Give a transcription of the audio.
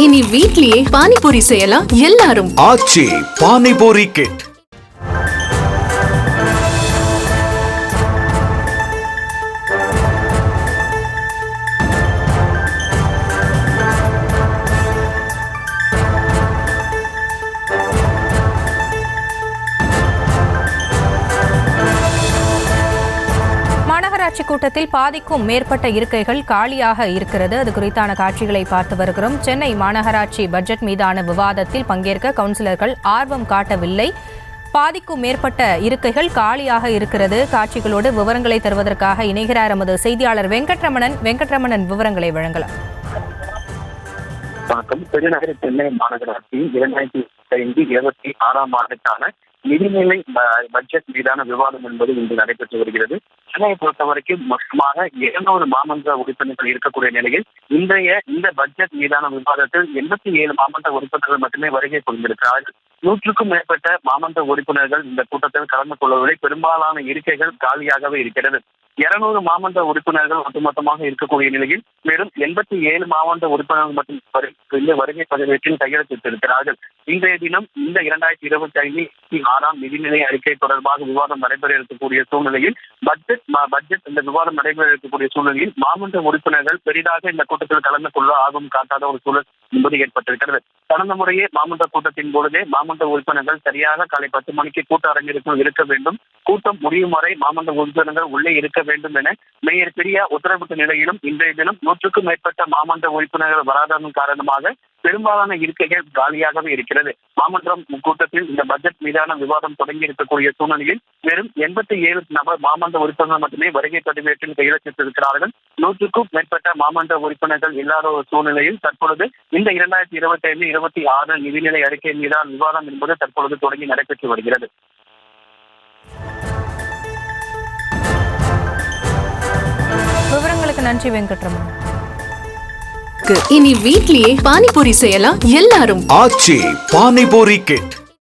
இனி வீட்லயே பானிபூரி செய்யலாம் எல்லாரும். ஆச்சி பானிபூரி கிட். மாநகராட்சி கூட்டத்தில் பாதிக்கும் மேற்பட்ட இருக்கைகள் காலியாக இருக்கிறது. அது குறித்தான காட்சிகளை பார்த்து வருகிறோம். சென்னை மாநகராட்சி பட்ஜெட் மீதான விவாதத்தில் பங்கேற்க கவுன்சிலர்கள் ஆர்வம் காட்டவில்லை. பாதிக்கும் மேற்பட்ட இருக்கைகள் காலியாக இருக்கிறது. காட்சிகளோடு விவரங்களை தருவதற்காக இணைகிறார் எமது செய்தியாளர் வெங்கட்ரமணன் விவரங்களை வழங்கலாம். வணக்கம். பெருநகர சென்னை மாநகராட்சி 2025-26 ஆண்டுக்கான நிதிநிலை பட்ஜெட் மீதான விவாதம் என்பது இன்று நடைபெற்று வருகிறது. சென்னையை பொறுத்தவரைக்கும் மொத்தமாக 200 மாமன்ற உறுப்பினர்கள் இருக்கக்கூடிய நிலையில் இந்த பட்ஜெட் மீதான விவாதத்தில் 87 மாமன்ற உறுப்பினர்கள் மட்டுமே வருகை புரிந்திருக்கிறார்கள். 100க்கும் மேற்பட்ட மாமன்ற உறுப்பினர்கள் இந்த கூட்டத்தில் கலந்து கொள்ளவில்லை. பெரும்பாலான இருக்கைகள் காலியாகவே இருக்கிறது. 200 மாமன்ற உறுப்பினர்கள் ஒட்டுமொத்தமாக இருக்கக்கூடிய நிலையில் வெறும் 87 மாமன்ற உறுப்பினர்கள் மட்டும் இந்த வருகை பதிவேற்றில் கையெழுத்திட்டிருக்கிறார்கள். இன்றைய தினம் இந்த 2025-26 நிதிநிலை அறிக்கை தொடர்பாக விவாதம் நடைபெற இருக்கக்கூடிய சூழ்நிலையில் பட்ஜெட் இந்த விவாதம் நடைபெற இருக்கக்கூடிய சூழ்நிலையில் மாமன்ற உறுப்பினர்கள் பெரிதாக இந்த கூட்டத்தில் கலந்து கொள்ள ஆர்வம் காட்டாத ஒரு சூழல் என்பது ஏற்பட்டிருக்கிறது. கடந்த முறையே மாமன்ற கூட்டத்தின் பொழுதே மாமன்ற உறுப்பினர்கள் சரியாக காலை 10 மணிக்கு கூட்ட அரங்கிற்குள் இருக்க வேண்டும், கூட்டம் முடியும் வரை மாமன்ற உறுப்பினர்கள் உள்ளே இருக்க வேண்டும் என மேயர் பிரியா உத்தரவிட்ட நிலையிலும் இன்றைய தினம் 100க்கும் மேற்பட்ட மாமன்ற உறுப்பினர்கள் வராததன் காரணமாக பெரும்பாலான இருக்கைகள் காலியாகவே இருக்கிறது. மாமன்றம் கூட்டத்தில் இந்த பட்ஜெட் மீதான விவாதம் தொடங்கி இருக்கக்கூடிய சூழ்நிலையில் வெறும் 87 நபர் மாமன்ற உறுப்பினர்கள் மட்டுமே வருகை பதிவேற்றில் கையெழுத்திட்டிருக்கிறார்கள். 100க்கும் மேற்பட்ட மாமன்ற உறுப்பினர்கள் இல்லாத ஒரு சூழ்நிலையில் தற்பொழுது இந்த 2025-26 நிதிநிலை அறிக்கை மீதான விவாதம் என்பது தற்பொழுது தொடங்கி நடைபெற்று வருகிறது. விவரங்களுக்கு நன்றி வெங்கட்ரமணன். இனி வீட்லயே பானிபூரி செய்யலாம் எல்லாரும். ஆச்சி பானிபூரி கிட்.